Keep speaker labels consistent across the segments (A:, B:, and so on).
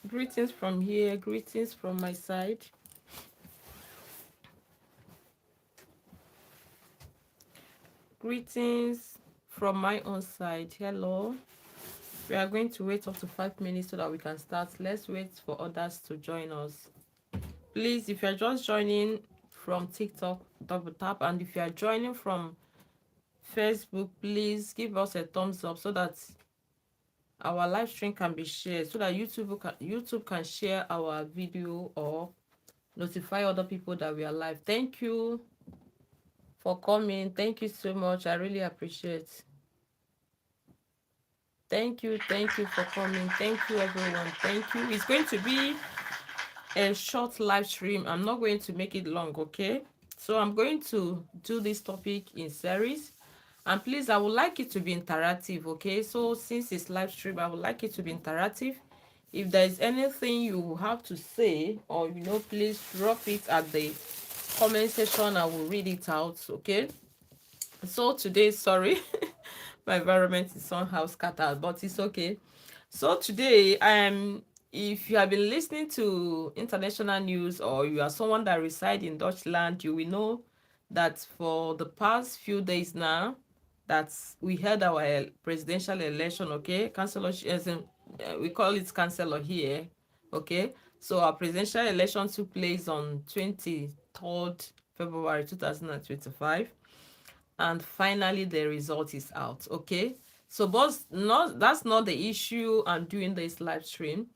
A: Greetings from here, greetings from my side. Greetings from my own side. Hello. We are going to wait up to 5 minutes so that we can start. Let's wait for others to join us. Please, if you're just joining from TikTok, double tap. And if you are joining from Facebook, please give us a thumbs up so that our live stream can be shared, so that YouTube can share our video or notify other people that we are live. Thank you for coming. Thank you so much. I really appreciate. Thank you for coming. Thank you, everyone. Thank you. It's going to be a short live stream. I'm not going to make it long, okay? So I'm going to do this topic in series. And please, I would like it to be interactive, okay? So since it's live stream, I would like it to be interactive. If there is anything you have to say, or please drop it at the comment section. I will read it out, okay? So today, sorry, my environment is somehow scattered, but it's okay. So today, if you have been listening to international news, or you are someone that resides in Deutschland, you will know that for the past few days now, that we held our presidential election, okay? Councillor, we call it councillor here, okay? So our presidential election took place on 23rd February 2025, and finally the result is out, okay? So but not that's not the issue I'm doing this live stream.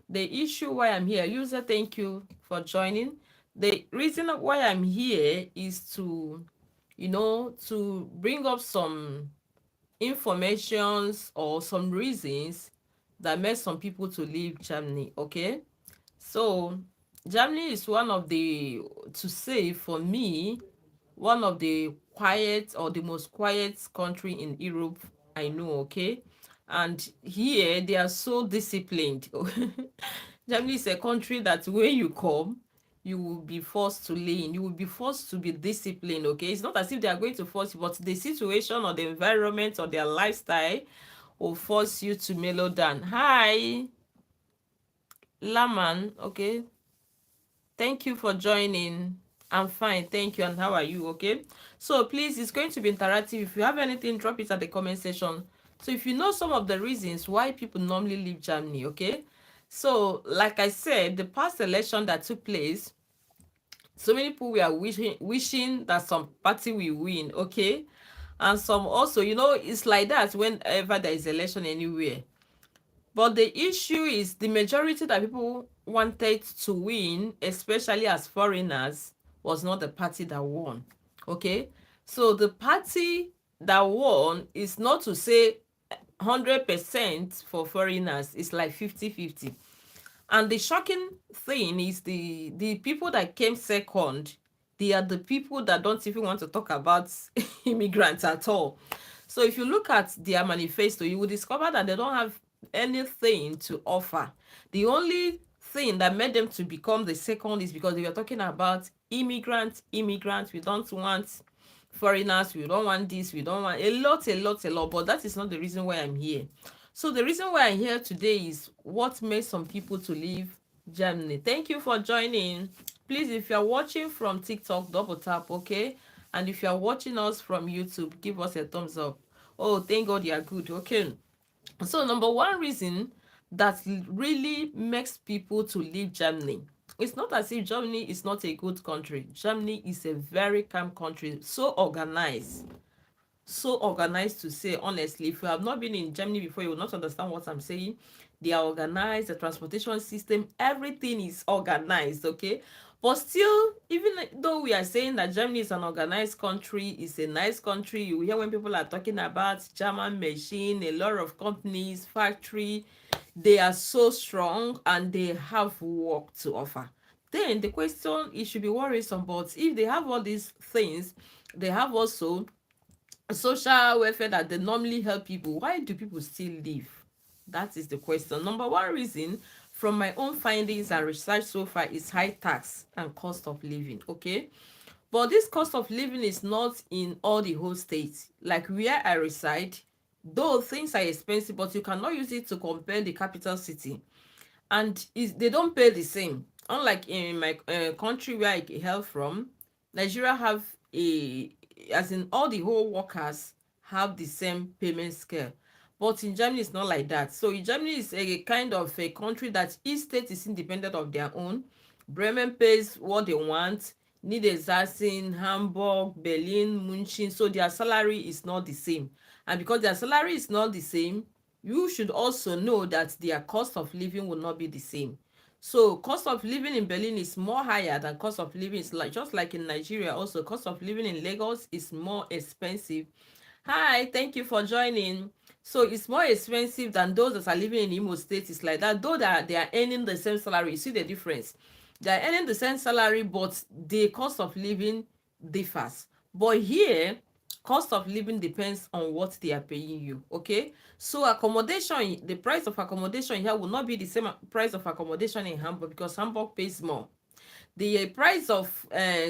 A: The issue why I'm here, user, thank you for joining. The reason why I'm here is to bring up some informations or some reasons that made some people to leave Germany, okay? So Germany is one of the, to say for me, one of the quiet, or the most quiet country in Europe I know, okay? And here they are so disciplined. Germany is a country that when you come, you will be forced to lean. You will be forced to be disciplined, okay? It's not as if they are going to force you, but the situation or the environment or their lifestyle will force you to mellow down. Hi, Laman, okay? Thank you for joining. I'm fine, thank you. And how are you? Okay, so please, it's going to be interactive. If you have anything, drop it at the comment section. So if you know some of the reasons why people normally leave Germany, okay? So like I said, the past election that took place, so many people were wishing that some party will win, okay? And some also, it's like that whenever there is election anywhere. But the issue is the majority that people wanted to win, especially as foreigners, was not the party that won. Okay? So the party that won is not to say 100% for foreigners, it's like 50-50. And the shocking thing is the people that came second, they are the people that don't even want to talk about immigrants at all. So if you look at their manifesto, you will discover that they don't have anything to offer. The only thing that made them to become the second is because they were talking about immigrants. We don't want foreigners, we don't want this, we don't want a lot. But that is not the reason why I'm here. So the reason why I'm here today is what made some people to leave Germany. Thank you for joining. Please, if you're watching from TikTok, double tap, okay? And if you're watching us from YouTube, give us a thumbs up. Oh, thank God you are good. Okay. So number one reason that really makes people to leave Germany, it's not as if Germany is not a good country. Germany is a very calm country, so organized. So organized, to say honestly. If you have not been in Germany before, you will not understand what I'm saying. They are organized, the transportation system, everything is organized, okay? But still, even though we are saying that Germany is an organized country, it's a nice country, you hear when people are talking about German machine, a lot of companies, factory, they are so strong and they have work to offer. Then the question, it should be worrisome, but if they have all these things, they have also social welfare that they normally help people, why do people still leave? That is the question. Number one reason, from my own findings and research so far, is high tax and cost of living, okay? But this cost of living is not in all the whole states. Like where I reside, though things are expensive, but you cannot use it to compare the capital city. and they don't pay the same. Unlike in my country where I hail from, Nigeria have a, as in all the whole workers have the same payment scale. But in Germany, it's not like that. So in Germany is a kind of a country that each state is independent of their own. Bremen pays what they want. Niedersachsen, Hamburg, Berlin, Munich. So their salary is not the same. And because their salary is not the same, you should also know that their cost of living will not be the same. So cost of living in Berlin is more higher than cost of living is like just like in Nigeria. Also, cost of living in Lagos is more expensive. Hi, thank you for joining. So it's more expensive than those that are living in Imo State. It's like that, though that they are earning the same salary. You see the difference. They are earning the same salary, but the cost of living differs. But here, cost of living depends on what they are paying you. Okay, so accommodation, the price of accommodation here will not be the same price of accommodation in Hamburg, because Hamburg pays more. The price of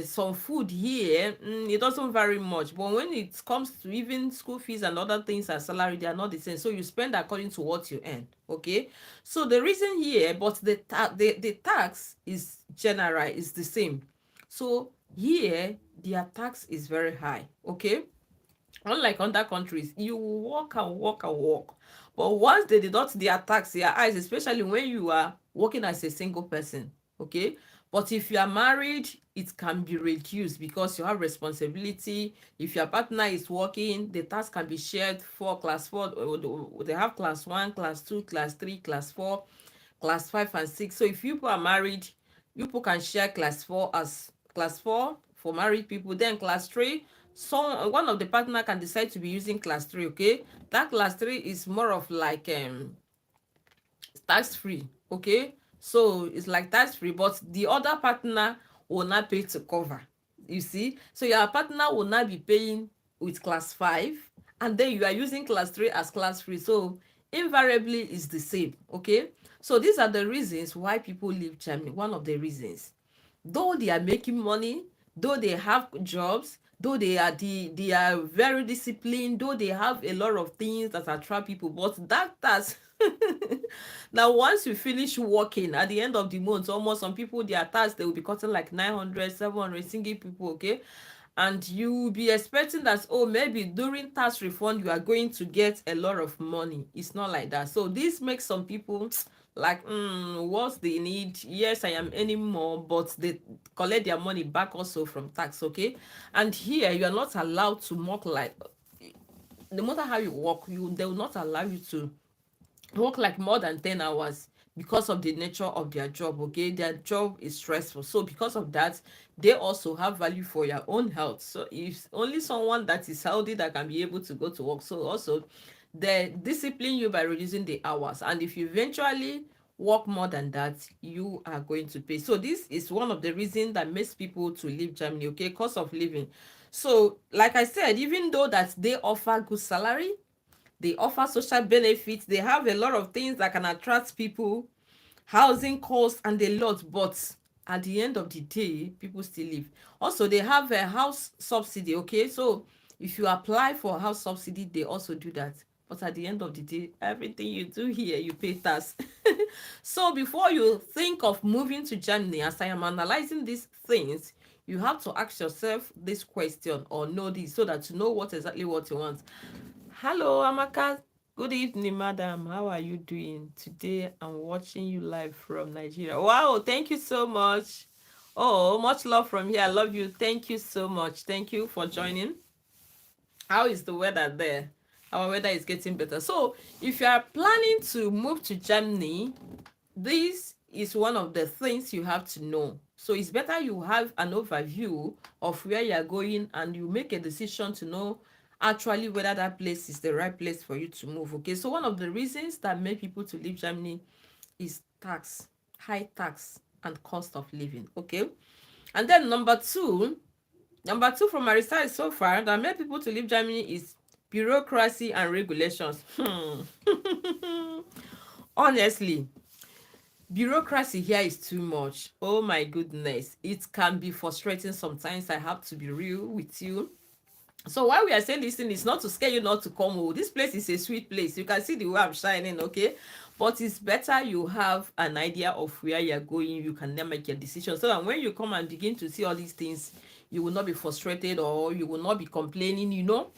A: some food here, it doesn't vary much, but when it comes to even school fees and other things and salary, they are not the same, so you spend according to what you earn. Okay, so the reason here, but the tax is general, is the same. So here their tax is very high. Okay, unlike other countries, you work and work and work, but once they deduct their tax, their eyes, especially when you are working as a single person. Okay, but if you are married, it can be reduced because you have responsibility. If your partner is working, the tax can be shared for class 4. They have class 1, class 2, class 3, class 4, class 5 and 6. So if you people are married, you people can share class 4 as class 4 for married people. Then class 3, so one of the partner can decide to be using class 3. Okay, that class 3 is more of like tax free. Okay, so it's like tax free, but the other partner will not pay to cover. You see, so your partner will not be paying with class 5, and then you are using class 3 as class free, so invariably it's the same. Okay, so these are the reasons why people leave Germany. One of the reasons, though they are making money, though they have jobs, though they are very disciplined, though they have a lot of things that attract people, but that tax now once you finish working at the end of the month, almost some people, their tax, they will be cutting like 900, 700, single people. Okay, and you will be expecting that, oh, maybe during tax refund you are going to get a lot of money. It's not like that. So this makes some people like, what's the need? Yes, I am earning more, but they collect their money back also from tax. Okay, and here you are not allowed to work like, no matter how you work, they will not allow you to work like more than 10 hours because of the nature of their job. Okay, their job is stressful, so because of that, they also have value for your own health. So if only someone that is healthy that can be able to go to work, so also they discipline you by reducing the hours, and if you eventually work more than that, you are going to pay. So this is one of the reasons that makes people to leave Germany. Okay, cost of living. So like I said, even though that they offer good salary, they offer social benefits, they have a lot of things that can attract people, housing costs and a lot, but at the end of the day, people still live. Also, they have a house subsidy. Okay, so if you apply for a house subsidy, they also do that, but at the end of the day, everything you do here, you pay tax. So before you think of moving to Germany, as I am analyzing these things, you have to ask yourself this question or know this, so that you know what exactly what you want. Hello, Amaka. Good evening, madam. How are you doing today? I'm watching you live from Nigeria. Wow, thank you so much. Oh, much love from here. I love you. Thank you so much. Thank you for joining. How is the weather there? Our weather is getting better. So, if you are planning to move to Germany, this is one of the things you have to know. So it's better you have an overview of where you're going and you make a decision to know actually whether that place is the right place for you to move. Okay, so one of the reasons that make people to leave Germany is tax, high tax and cost of living. Okay, and then number two from my research so far that make people to leave Germany is bureaucracy and regulations. Honestly, bureaucracy here is too much. Oh my goodness, it can be frustrating sometimes. I have to be real with you. So why we are saying this thing is not to scare you not to come. Oh, this place is a sweet place. You can see the way I'm shining, okay? But it's better you have an idea of where you're going. You can then make your decision. So that when you come and begin to see all these things, you will not be frustrated or you will not be complaining, you know.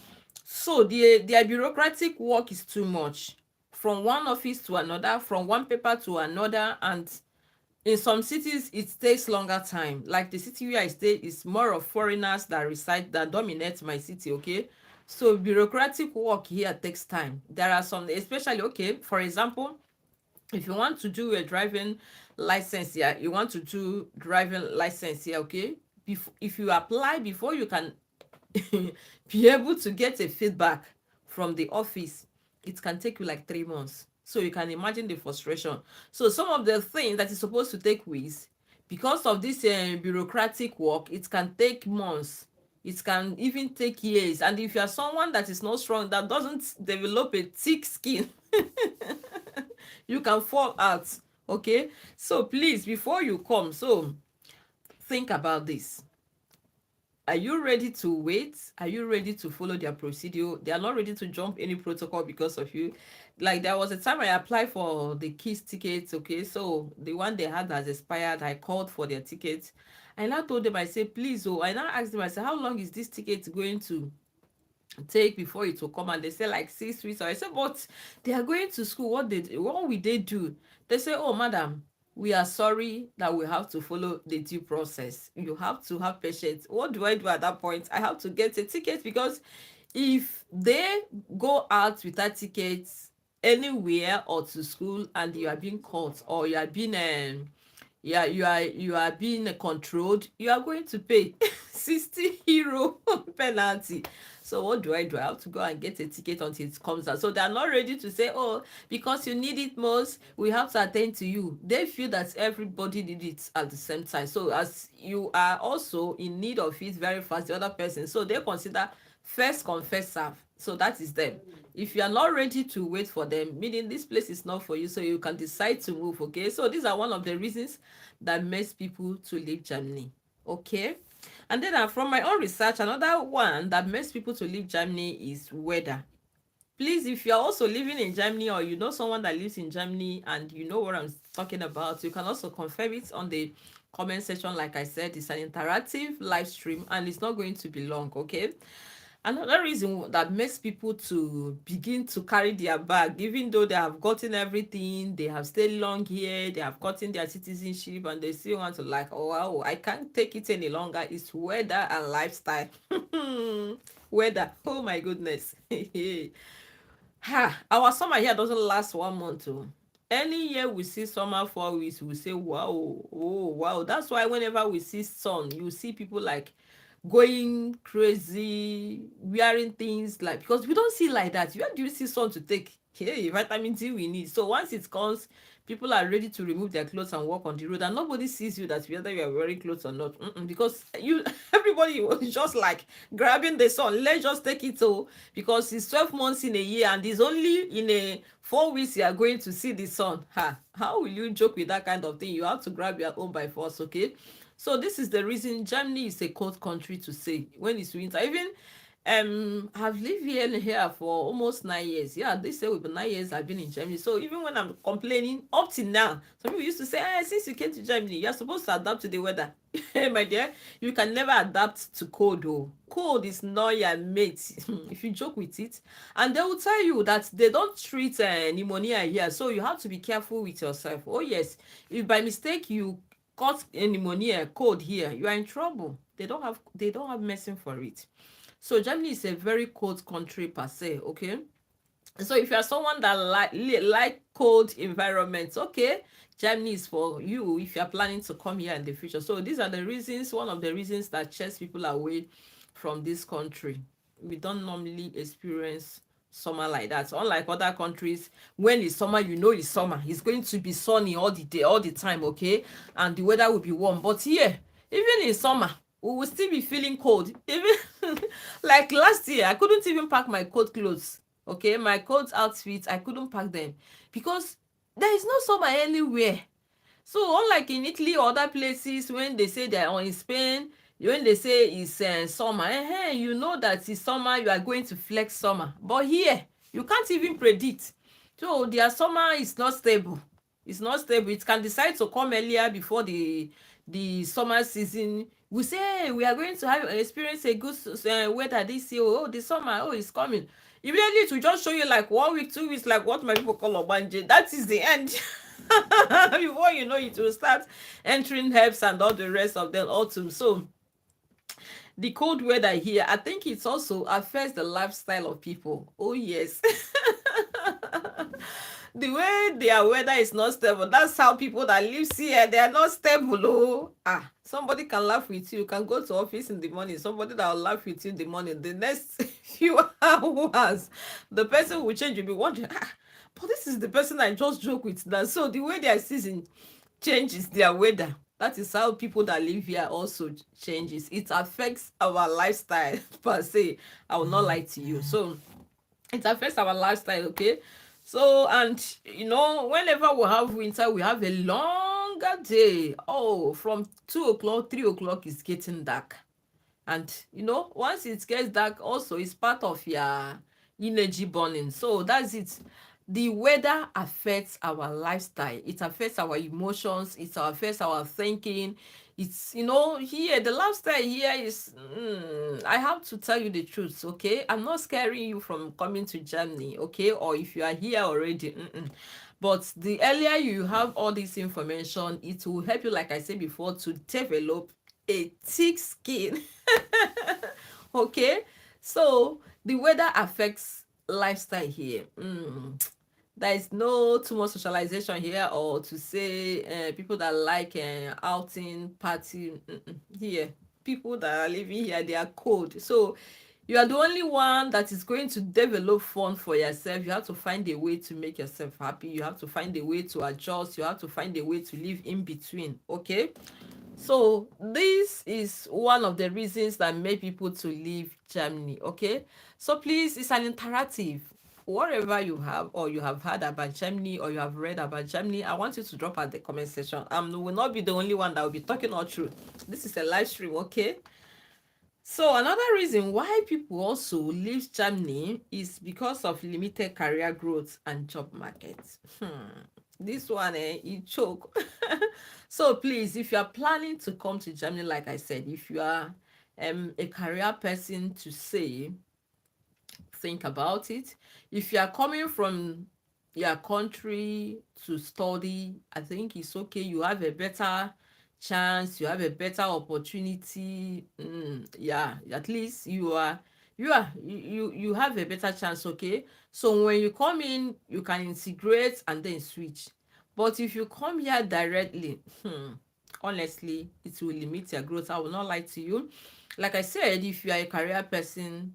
A: So their bureaucratic work is too much. From one office to another, from one paper to another, and in some cities it takes longer time. Like the city where I stay is more of foreigners that reside, that dominate my city, okay? So bureaucratic work here takes time. There are some, especially, okay, for example, if you want to do a driving license here, you want to do driving license here, okay? If you apply before you can be able to get a feedback from the office, it can take you like 3 months. So you can imagine the frustration. So some of the things that is supposed to take weeks, because of this bureaucratic work, it can take months. It can even take years. And if you are someone that is not strong, that doesn't develop a thick skin, you can fall out. Okay, so please, before you come, so think about this. Are you ready to wait? Are you ready to follow their procedure? They are not ready to jump any protocol because of you. Like there was a time I applied for the kids tickets, okay? So the one they had has expired. I called for their tickets. I now told them, I said, please, oh, I now asked them, I said, how long is this ticket going to take before it will come? And they say like 6 weeks. So I said, but they are going to school. What will they do? They say, oh, madam, we are sorry that we have to follow the due process. You have to have patience. What do I do at that point? I have to get a ticket, because if they go out without tickets anywhere or to school and you are being caught, or you are being yeah, you are being controlled, you are going to pay 60 euro penalty. So what do? I have to go and get a ticket until it comes out. So they are not ready to say, oh, because you need it most, we have to attend to you. They feel that everybody need it at the same time. So as you are also in need of it very fast, the other person, so they consider first come first serve. So that is them. If you are not ready to wait for them, meaning this place is not for you, so you can decide to move. Okay, so these are one of the reasons that makes people to leave Germany. Okay, and then from my own research, another one that makes people to leave Germany is weather. Please, if you're also living in Germany, or you know someone that lives in Germany and you know what I'm talking about, you can also confirm it on the comment section. Like I said, it's an interactive live stream and it's not going to be long. Okay, another reason that makes people to begin to carry their bag, even though they have gotten everything, they have stayed long here, they have gotten their citizenship, and they still want to like, oh wow, I can't take it any longer, is weather and lifestyle. Weather, oh my goodness. Ha, our summer here doesn't last 1 month. Oh. Any year we see summer 4 weeks, we say, wow, oh, wow. That's why whenever we see sun, you see people like going crazy, wearing things like, because we don't see like that. Where do you see sun to take? Hey, vitamin D we need. So once it comes, people are ready to remove their clothes and walk on the road, and nobody sees you that whether you are wearing clothes or not. Because you, everybody was just like grabbing the sun. Let's just take it all, because it's 12 months in a year and it's only in a 4 weeks you are going to see the sun. How will you joke with that kind of thing? You have to grab your own by force. Okay, so this is the reason Germany is a cold country to say when it's winter. Even I've lived here for almost 9 years. Yeah, they say with 9 years I've been in Germany. So even when I'm complaining up till now, some people used to say, since you came to Germany, you're supposed to adapt to the weather. My dear, you can never adapt to cold. Oh, cold is not your mate. If you joke with it, and they will tell you that they don't treat pneumonia here, so you have to be careful with yourself. Oh yes, if by mistake you caught pneumonia cold here, you are in trouble. They don't have medicine for it. So Germany is a very cold country per se. Okay, so if you are someone that like cold environments, okay, Germany is for you if you are planning to come here in the future. So these are the reasons, one of the reasons that chase people away from this country. We don't normally experience summer like that. So unlike other countries, when it's summer, you know it's summer. It's going to be sunny all the day, all the time, okay? And the weather will be warm. But here, even in summer, we will still be feeling cold. Even like last year, I couldn't even pack my cold clothes. Okay, my cold outfits, I couldn't pack them because there is no summer anywhere. So unlike in Italy or other places, when they say they're in Spain, when they say it's summer, you know that it's summer, you are going to flex summer. But here, you can't even predict. So their summer is not stable. It's not stable. It can decide to come earlier before the summer season. We say, "Hey, we are going to have experience a good weather this year. Oh, the summer, oh, it's coming." Immediately to just show you like 1 week, 2 weeks, like what my people call obanje. That is the end. Before you know it will start entering herbs and all the rest of them autumn. So the cold weather here, I think it also affects the lifestyle of people. Oh yes. The way their weather is not stable, that's how people that live here, they are not stable. Oh, somebody can laugh with you, can go to office in the morning, somebody that will laugh with you in the morning, the next few hours the person will change. You'll be wondering, but this is the person I just joke with now. So the way their season changes, their weather, that is how people that live here also changes. It affects our lifestyle per se. I will not lie to you. So it affects our lifestyle, okay? So, and whenever we have winter, we have a longer day. Oh, from 2 o'clock, 3 o'clock is getting dark. And once it gets dark, also it's part of your energy burning. So that's it. The weather affects our lifestyle, it affects our emotions, it affects our thinking. It's here, the lifestyle here is, I have to tell you the truth, okay? I'm not scaring you from coming to Germany, okay? Or if you are here already, but the earlier you have all this information, it will help you, like I said before, to develop a thick skin. Okay, so the weather affects lifestyle here. There is no too much socialization here, or to say people that like outing party. Here, people that are living here, they are cold. So you are the only one that is going to develop fun for yourself. You have to find a way to make yourself happy. You have to find a way to adjust. You have to find a way to live in between. Okay, so this is one of the reasons that made people to leave Germany. Okay, so please, it's an interactive. Whatever you have, or you have heard about Germany, or you have read about Germany, I want you to drop at the comment section. Will not be the only one that will be talking all through. This is a live stream, okay? So another reason why people also leave Germany is because of limited career growth and job market. This one, it choke. So please, if you are planning to come to Germany, like I said, if you are a career person to say, think about it. If you are coming from your country to study, I think it's okay. You have a better chance, you have a better opportunity. Yeah, at least you have a better chance, okay? So when you come in, you can integrate and then switch. But if you come here directly, honestly, it will limit your growth. I will not lie to you. Like I said, if you are a career person,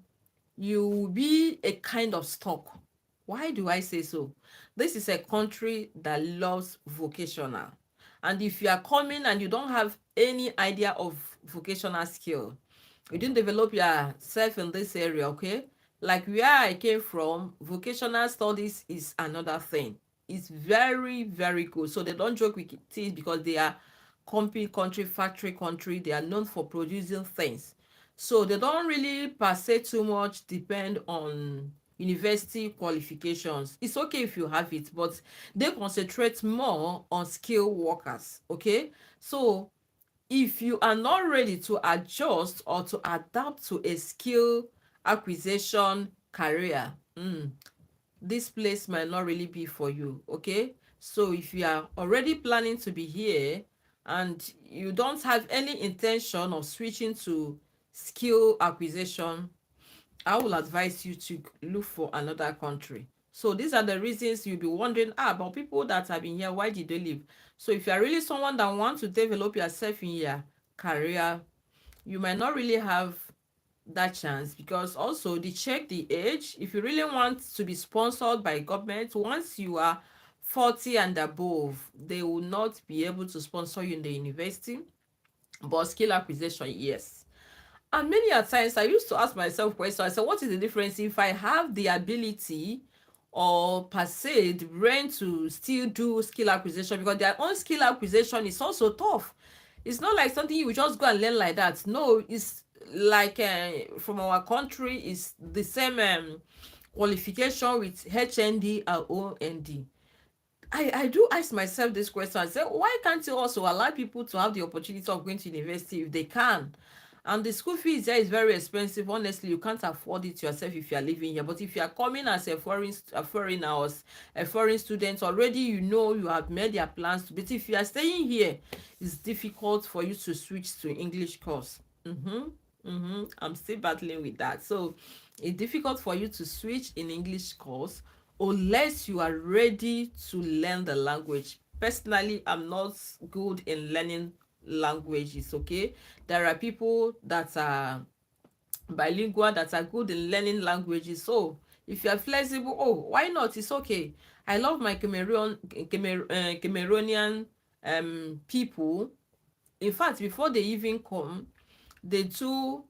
A: you will be a kind of stuck. Why do I say so? This is a country that loves vocational. And if you are coming and you don't have any idea of vocational skill, you didn't develop yourself in this area, okay? Like where I came from, vocational studies is another thing. It's very, very good. So they don't joke with it because they are company country, factory country. They are known for producing things. So they don't really per se too much depend on university qualifications. It's okay if you have it, but they concentrate more on skilled workers, okay? So if you are not ready to adjust or to adapt to a skill acquisition career, this place might not really be for you, okay? So if you are already planning to be here and you don't have any intention of switching to skill acquisition, I will advise you to look for another country. So these are the reasons you'll be wondering, about people that have been here, why did they leave? So if you are really someone that wants to develop yourself in your career, you might not really have that chance, because also they check the age. If you really want to be sponsored by government, once you are 40 and above, they will not be able to sponsor you in the university. But skill acquisition, yes. And many a times I used to ask myself questions. I said, what is the difference if I have the ability or per se the brain to still do skill acquisition? Because their own skill acquisition is also tough. It's not like something you just go and learn like that. No, it's like from our country is the same qualification with HND and OND. I do ask myself this question. I say, why can't you also allow people to have the opportunity of going to university if they can? And the school fees there is very expensive. Honestly, you can't afford it yourself if you are living here. But if you are coming as a foreigner or a foreign student, already you know you have made your plans. But if you are staying here, it's difficult for you to switch to English course. I'm still battling with that. So it's difficult for you to switch in English course unless you are ready to learn the language. Personally, I'm not good in learning languages, okay? There are people that are bilingual that are good in learning languages. So if you are flexible, oh, why not? It's okay. I love my Cameroonian people. In fact, before they even come, they do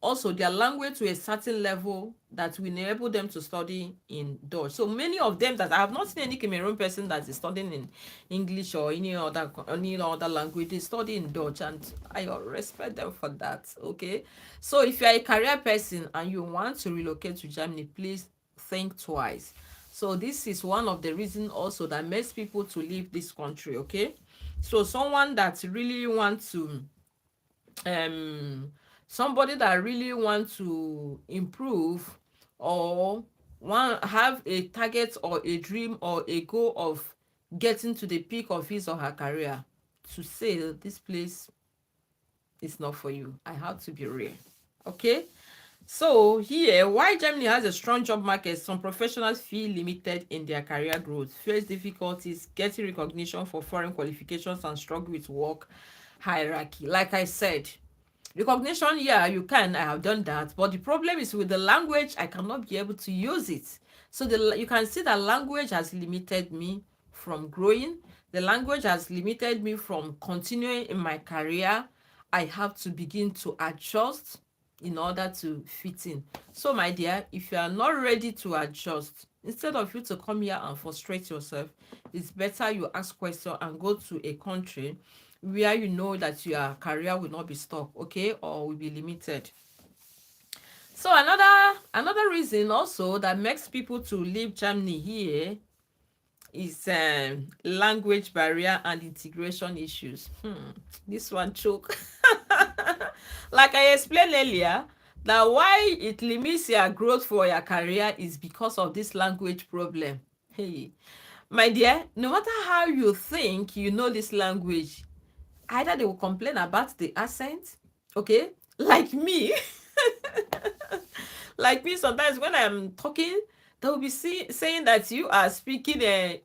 A: also their language to a certain level that will enable them to study in Dutch. So many of them that I have not seen any Cameroon person that is studying in English or any other language, they study in Dutch, and I respect them for that. Okay, so if you are a career person and you want to relocate to Germany, please think twice. So this is one of the reasons also that makes people to leave this country. Okay, so someone that really wants to um somebody that really want to improve or want have a target or a dream or a goal of getting to the peak of his or her career, to say this place is not for you. I have to be real. Okay, so here, why Germany has a strong job market, some professionals feel limited in their career growth, face difficulties getting recognition for foreign qualifications, and struggle with work hierarchy. Like I said, recognition, yeah, you can, I have done that, but the problem is with the language, I cannot be able to use it. So you can see that language has limited me from growing. The language has limited me from continuing in my career. I have to begin to adjust in order to fit in. So my dear, if you are not ready to adjust, instead of you to come here and frustrate yourself, it's better you ask questions and go to a country where you know that your career will not be stuck, okay, or will be limited. So another reason also that makes people to leave Germany here is language barrier and integration issues. This one choke. Like I explained earlier, that why it limits your growth for your career is because of this language problem. Hey, my dear, no matter how you think you know this language, either they will complain about the accent, okay, like me. Like me, sometimes when I'm talking, they will be saying that you are speaking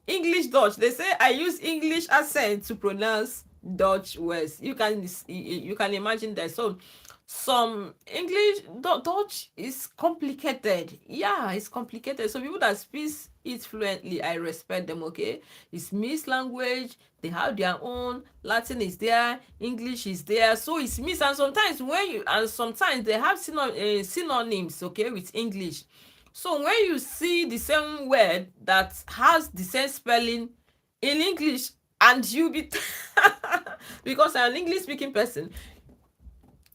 A: English Dutch. They say I use English accent to pronounce Dutch words. You can imagine that. So some English Dutch is complicated. Yeah, it's complicated. So people that speak it fluently, I respect them. Okay, it's mixed language. They have their own. Latin is there, English is there. So it's mixed, and sometimes they have synonyms. Okay, with English. So when you see the same word that has the same spelling in English, and you be because I'm an English speaking person,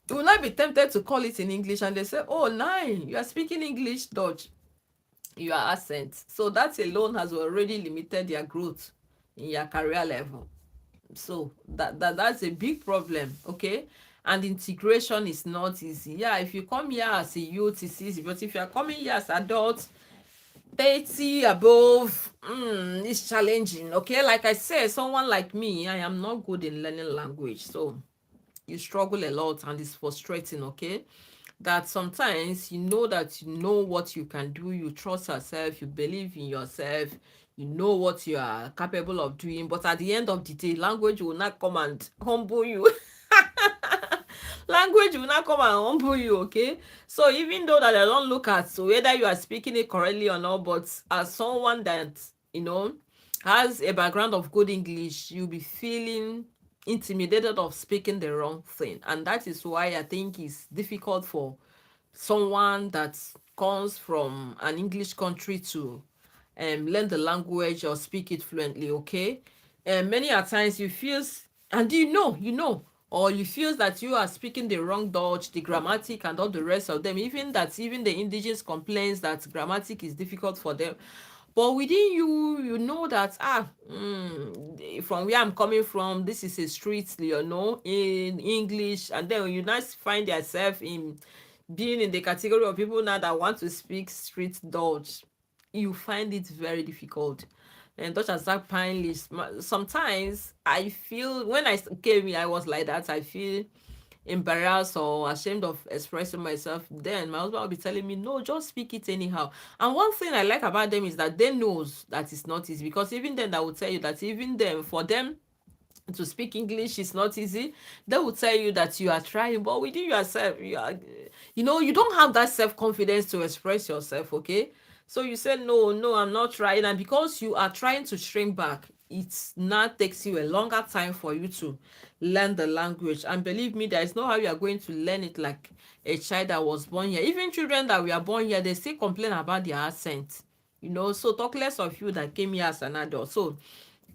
A: you will not be tempted to call it in English, and they say, oh, nine, you are speaking English Dutch, your accent. So that alone has already limited your growth in your career level. So that's a big problem, okay? And integration is not easy. Yeah, if you come here as a youth, it's easy, but if you are coming here as adult, 30 above, it's challenging, okay? Like I said, someone like me, I am not good in learning language, so you struggle a lot, and it's frustrating, okay? That sometimes you know that you know what you can do, you trust yourself, you believe in yourself, you know what you are capable of doing, but at the end of the day, language will not come and humble you. Language will not come and humble you, okay? So even though that I don't look at whether you are speaking it correctly or not, but as someone that, you know, has a background of good English, you'll be feeling intimidated of speaking the wrong thing. And that is why I think it's difficult for someone that comes from an English country to learn the language or speak it fluently, okay? And many a times you feel and or you feel that you are speaking the wrong Dutch, the grammatic and all the rest of them, even that even the indigenous complains that grammatic is difficult for them. But within you, you know that from where I'm coming from, this is a street, in English, and then you now find yourself in being in the category of people now that want to speak street Dutch. You find it very difficult. And Dutch as that pine sometimes I feel when I came here, I was like that. I feel embarrassed or ashamed of expressing myself. Then my husband will be telling me, no, just speak it anyhow. And one thing I like about them is that they knows that it's not easy, because even then I will tell you that even them, for them to speak English is not easy. They will tell you that you are trying, but within yourself, you don't have that self-confidence to express yourself, okay? So you said, no, no, I'm not trying. And because you are trying to shrink back, it now takes you a longer time for you to learn the language. And believe me, there is no how you are going to learn it like a child that was born here. Even children that we are born here, they still complain about their accent. So talk less of you that came here as an adult. So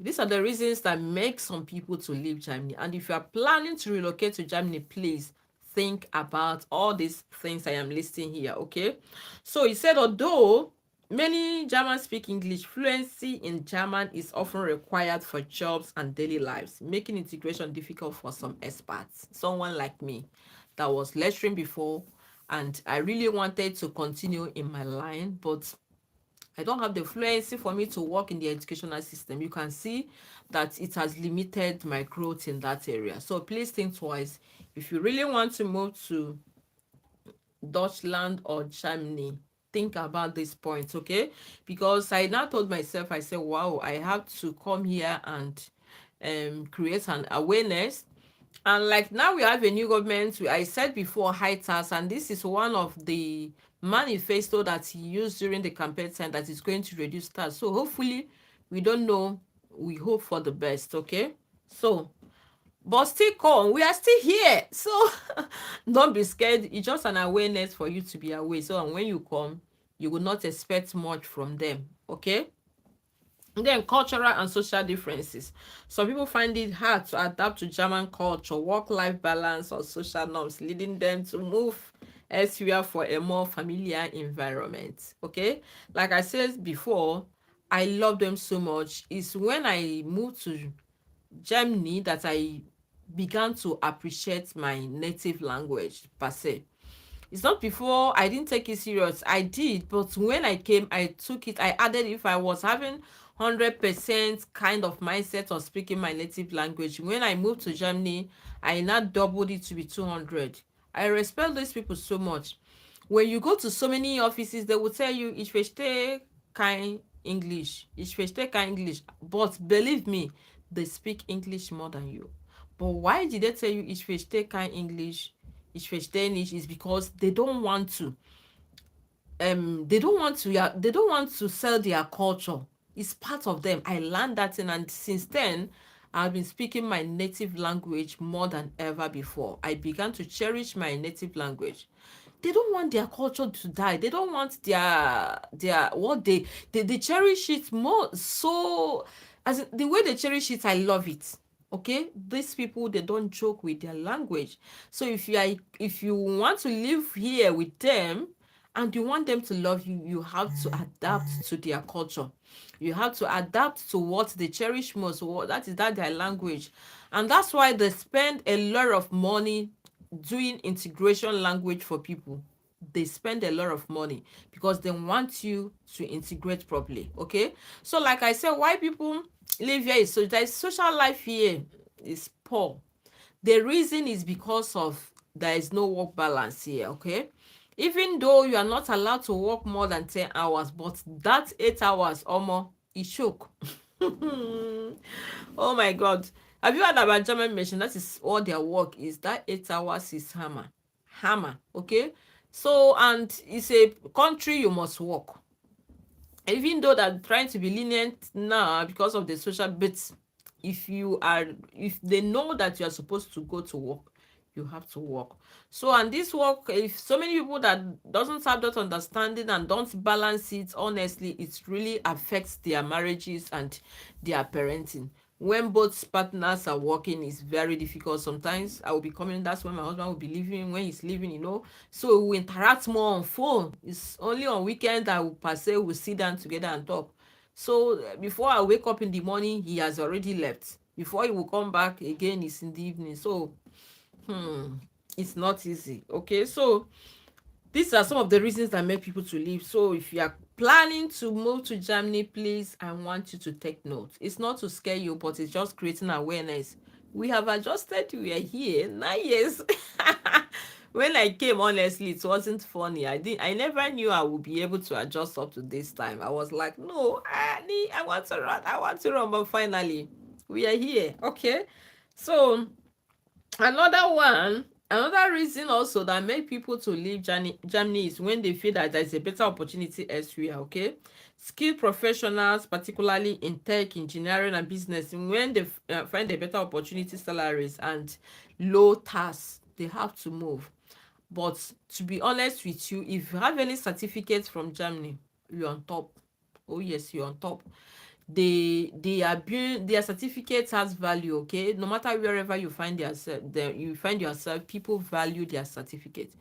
A: these are the reasons that make some people to leave Germany. And if you are planning to relocate to Germany, please think about all these things I am listing here, okay? So he said, although many Germans speak English, fluency in German is often required for jobs and daily lives, making integration difficult for some experts. Someone like me that was lecturing before, and I really wanted to continue in my line, but I don't have the fluency for me to work in the educational system. You can see that it has limited my growth in that area. So please think twice. If you really want to move to Deutschland or Germany, think about this point, okay? Because I now told myself, I said, wow, I have to come here and create an awareness. And like now we have a new government. I said before, high tax, and this is one of the manifesto that he used during the campaign time, that is going to reduce tax. So hopefully, we don't know. We hope for the best, okay? So, but still come. We are still here. So don't be scared. It's just an awareness for you to be aware. So and when you come, you will not expect much from them, okay? Then cultural and social differences. Some people find it hard to adapt to German culture, work-life balance, or social norms, leading them to move elsewhere for a more familiar environment. Okay, like I said before, I love them so much. It's when I moved to Germany that I began to appreciate my native language per se. It's not before I didn't take it serious. I did, but when I came, I took it. I added, if I was having 100% kind of mindset of speaking my native language. When I moved to Germany, I now doubled it to be 200. I respect these people so much. When you go to so many offices, they will tell you, ich verstehe kein English. Ich verstehe kein English. But believe me, they speak English more than you. But why did they tell you ich verstehe kein English? Ich verstehe nicht, is because they don't want to yeah, they don't want to sell their culture. It's part of them. I learned that thing, and since then I've been speaking my native language more than ever before. I began to cherish my native language. They don't want their culture to die. They don't want their what they cherish it more. So as in, the way they cherish it, I love it. Okay, these people, they don't joke with their language. So if you want to live here with them and you want them to love you, you have to adapt to their culture. You have to adapt to what they cherish most. That their language. And that's why they spend a lot of money doing integration language for people. They spend a lot of money because they want you to integrate properly. Okay, so like I said, why people live here is so their social life here is poor. The reason is because of there is no work balance here. Okay, even though you are not allowed to work more than 10 hours, but that 8 hours or more is choke. Oh my god, have you heard about German machine? That is all their work is. That 8 hours is hammer. Okay, so and it's a country you must work, even though they're trying to be lenient now because of the social bits. If they know that you are supposed to go to work, you have to work. So and this work, if so many people that doesn't have that understanding and don't balance it, honestly, it really affects their marriages and their parenting. when both partners are working, it's very difficult. Sometimes I will be coming, that's when my husband will be leaving. When he's leaving, so we interact more on phone. It's only on weekend that we per se will sit down together and talk. So before I wake up in the morning, he has already left. Before he will come back again, it's in the evening. So it's not easy. Okay, so these are some of the reasons that make people to leave. So if you are planning to move to Germany, please, I want you to take note. It's not to scare you, but it's just creating awareness. We have adjusted. We are here 9 years. When I came, honestly, it wasn't funny. I never knew I would be able to adjust up to this time. I was like, no, I want to run. I want to run. But finally, we are here. Okay. So another reason also that make people to leave Germany is when they feel that there's a better opportunity elsewhere. Okay, skilled professionals, particularly in tech, engineering, and business, when they find a better opportunity, salaries, and low tax, they have to move. But to be honest with you, if you have any certificates from Germany, you're on top. Oh yes, you're on top. They are building, their certificate has value. Okay, no matter wherever you find yourself, people value their certificate.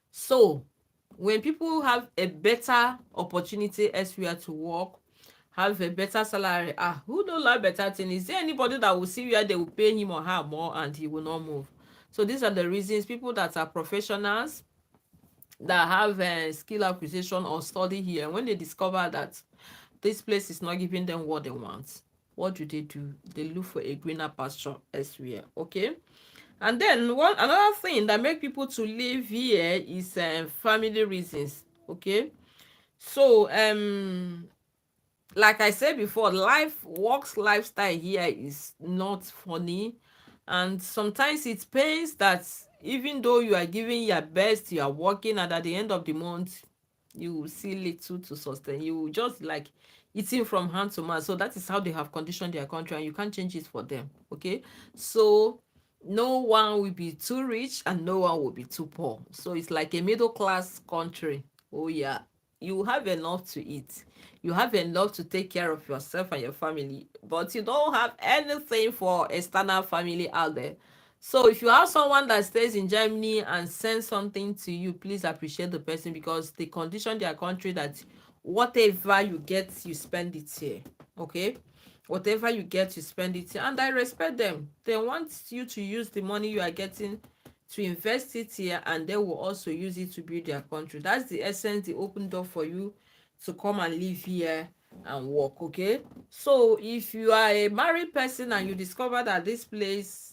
A: So when people have a better opportunity elsewhere to work, have a better salary, who don't like better thing? Is there anybody that will see where they will pay him or her more and he will not move? So these are the reasons. People that are professionals, that have skill acquisition or study here, when they discover that this place is not giving them what they want, what do? They look for a greener pasture elsewhere. Okay, and then another thing that make people to live here is family reasons. Okay, so like I said before, works lifestyle here is not funny, and sometimes it pains that even though you are giving your best, you are working, and at the end of the month you will see little to sustain. You will just like eating from hand to mouth. So that is how they have conditioned their country, and you can't change it for them. Okay, so no one will be too rich and no one will be too poor. So it's like a middle class country. Oh yeah, you have enough to eat, you have enough to take care of yourself and your family, but you don't have anything for external family out there. So if you have someone that stays in Germany and sends something to you, please appreciate the person, because they condition their country that whatever you get, you spend it here. Okay, whatever you get, you spend it here, and I respect them. They want you to use the money you are getting to invest it here, and they will also use it to build their country. That's the essence. They open door for you to come and live here and work. Okay, so if you are a married person and you discover that this place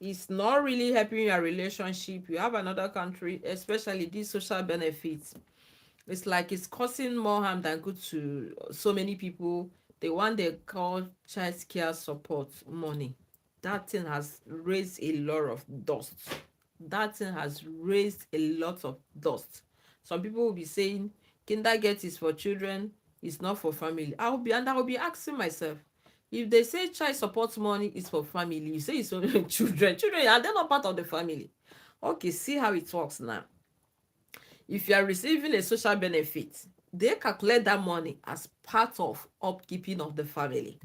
A: is not really helping your relationship, you have another country, especially these social benefits, it's like it's causing more harm than good to so many people. The one they call child care support money, that thing has raised a lot of dust. That thing has raised a lot of dust. Some people will be saying kindergarten is for children, it's not for family. I will be asking myself, if they say child support money is for family, you say it's only children, are they not part of the family? Okay, see how it works now. If you are receiving a social benefit, they calculate that money as part of upkeeping of the family.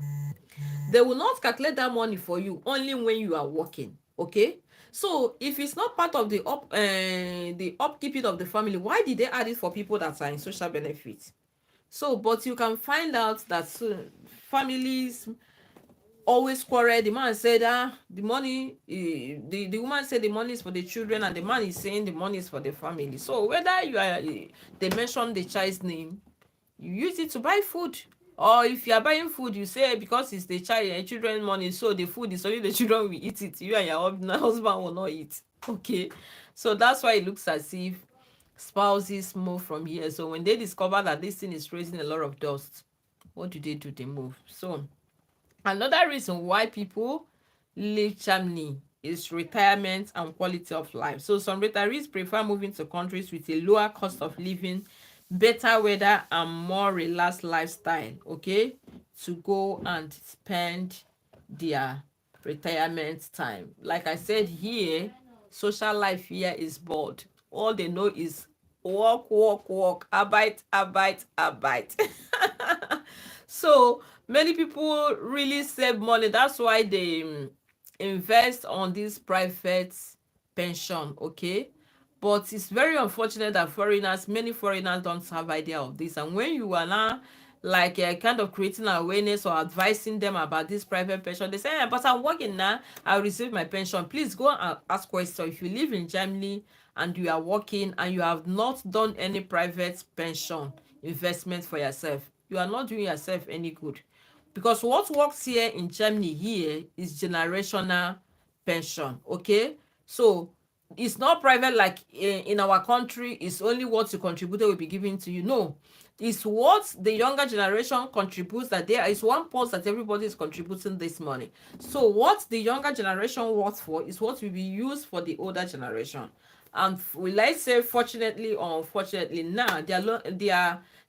A: They will not calculate that money for you only when you are working. Okay, so if it's not part of the upkeeping of the family, why did they add it for people that are in social benefits? So but you can find out that families always quarrel. The man said the money, the woman said the money is for the children, and the man is saying the money is for the family. So whether you are they mention the child's name, you use it to buy food. Or if you are buying food, you say because it's the children money, so the food is only the children will eat it, you and your husband will not eat. Okay, so that's why it looks as if spouses move from here. So when they discover that this thing is raising a lot of dust, what do? They move. So another reason why people leave Germany is retirement and quality of life. So some retirees prefer moving to countries with a lower cost of living, better weather, and more relaxed lifestyle, okay, to go and spend their retirement time. Like I said, here social life here is bored. All they know is work, work, work, arbeit, arbeit, arbeit. So many people really save money. That's why they invest on this private pension, okay? But it's very unfortunate that many foreigners don't have idea of this. And when you are now like kind of creating awareness or advising them about this private pension, they say, but I'm working now, I'll receive my pension. Please go and ask questions. If you live in Germany and you are working and you have not done any private pension investment for yourself, you are not doing yourself any good. Because what works here in Germany here is generational pension, okay? So it's not private like in our country. It's only what you contributed will be given to you. No, it's what the younger generation contributes, that there is one pot that everybody is contributing this money. So what the younger generation works for is what will be used for the older generation. And will I say fortunately or unfortunately, now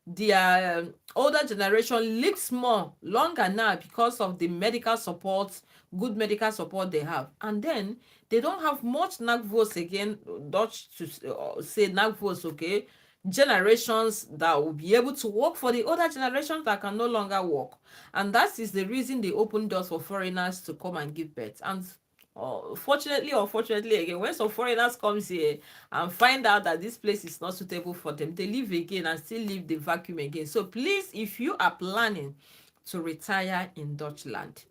A: their older generation lives more longer now because of the medical support, good medical support they have. And then they don't have much nagvos again, Dutch to say nagvos, okay? Generations that will be able to work for the older generations that can no longer work. And that is the reason they open doors for foreigners to come and give birth. And fortunately or unfortunately again, when some foreigners comes here and find out that this place is not suitable for them, they leave again and still leave the vacuum again. So please, if you are planning to retire in Deutschland,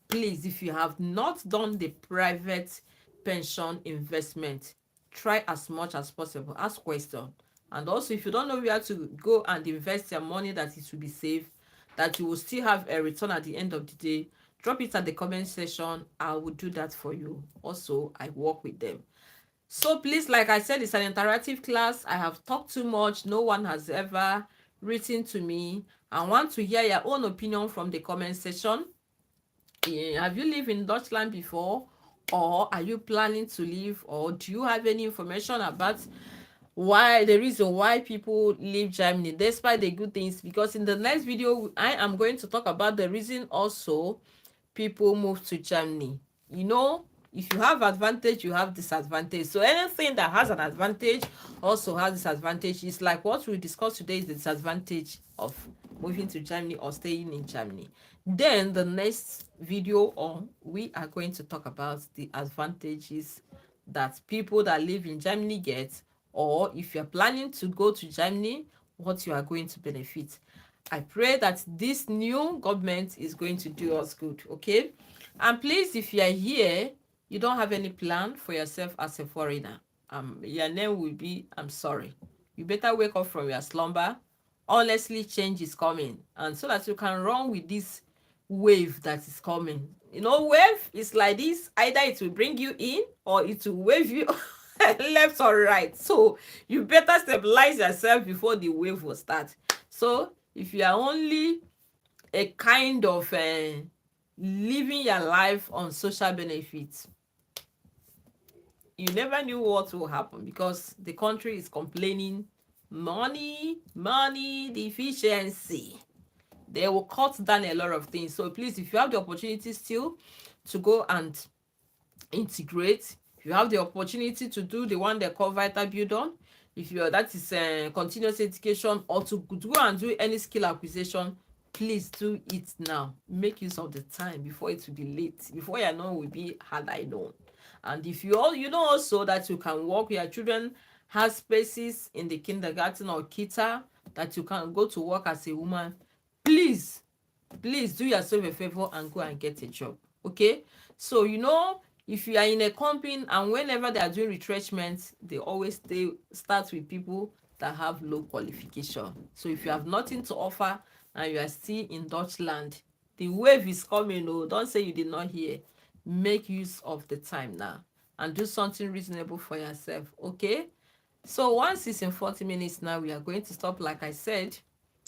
A: please, if you have not done the private pension investment, try as much as possible. Ask questions. And also, if you don't know where to go and invest your money that it will be safe, that you will still have a return at the end of the day, drop it at the comment section. I will do that for you. Also, I work with them. So please, like I said, it's an interactive class. I have talked too much. No one has ever written to me. I want to hear your own opinion from the comment section. Have you lived in Deutschland before, or are you planning to live, or do you have any information about the reason why people leave Germany despite the good things? Because in the next video I am going to talk about the reason also people move to Germany. If you have advantage, you have disadvantage. So anything that has an advantage also has disadvantage. It's like what we discussed today is the disadvantage of moving to Germany or staying in Germany. Then the next video we are going to talk about the advantages that people that live in Germany get, or if you're planning to go to Germany, what you are going to benefit. I pray that this new government is going to do us good, okay? And please, if you are here, you don't have any plan for yourself as a foreigner, your name will be, I'm sorry. You better wake up from your slumber. Honestly, change is coming. And so that you can run with this wave that is coming. Wave is like this. Either it will bring you in or it will wave you left or right. So you better stabilize yourself before the wave will start. So if you are only a kind of living your life on social benefits, you never knew what will happen, because the country is complaining money deficiency. They will cut down a lot of things. So please, if you have the opportunity still to go and integrate, if you have the opportunity to do the one they call vital build on, if that is continuous education, or to go and do any skill acquisition, please do it now. Make use of the time before it will be late, before your know will be hard I know. And if you know also that you can work, your children has spaces in the kindergarten or kita that you can go to work as a woman, please do yourself a favor and go and get a job, okay? So if you are in a company and whenever they are doing retrenchment, they always start with people that have low qualification. So if you have nothing to offer and you are still in Deutschland, the wave is coming. Don't say you did not hear. Make use of the time now and do something reasonable for yourself, okay? So once it's in 40 minutes now, we are going to stop. Like I said,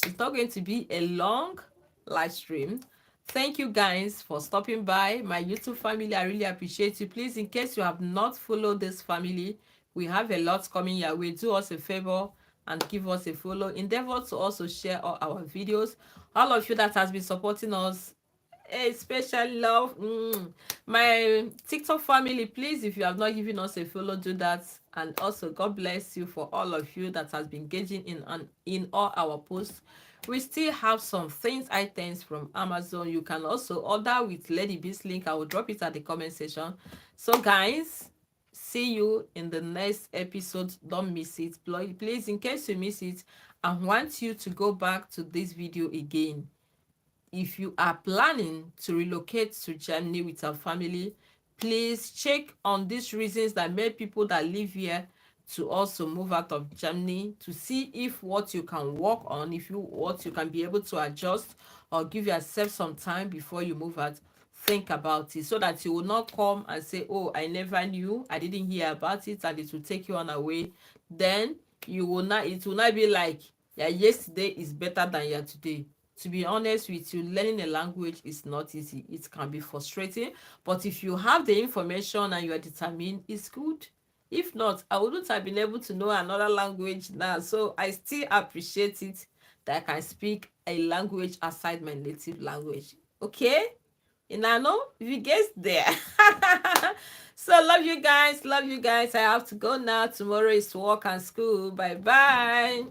A: it's not going to be a long live stream. Thank you guys for stopping by my YouTube family. I really appreciate you. Please, in case you have not followed this family, we have a lot coming your way. Do us a favor and give us a follow. Endeavor to also share all our videos. All of you that has been supporting us, a special love. My TikTok family, please, if you have not given us a follow, do that. And also, God bless you for all of you that has been engaging in all our posts. We still have some things items from Amazon. You can also order with Lady B's link. I will drop it at the comment section. So guys, see you in the next episode. Don't miss it. Please, in case you miss it, I want you to go back to this video again. If you are planning to relocate to Germany with your family, please check on these reasons that made people that live here to also move out of Germany, to see if what you can work on, if you what you can be able to adjust, or give yourself some time before you move out. Think about it so that you will not come and say, oh, I never knew, I didn't hear about it, and it will take you on away. Then you will not, it will not be like, yeah, yesterday is better than your today. To be honest with you, learning a language is not easy. It can be frustrating, but if you have the information and you are determined, it's good. If not, I wouldn't have been able to know another language now. So I still appreciate it that I can speak a language aside my native language. Okay? And I know if you guys there. So love you guys. Love you guys. I have to go now. Tomorrow is work and school. Bye bye.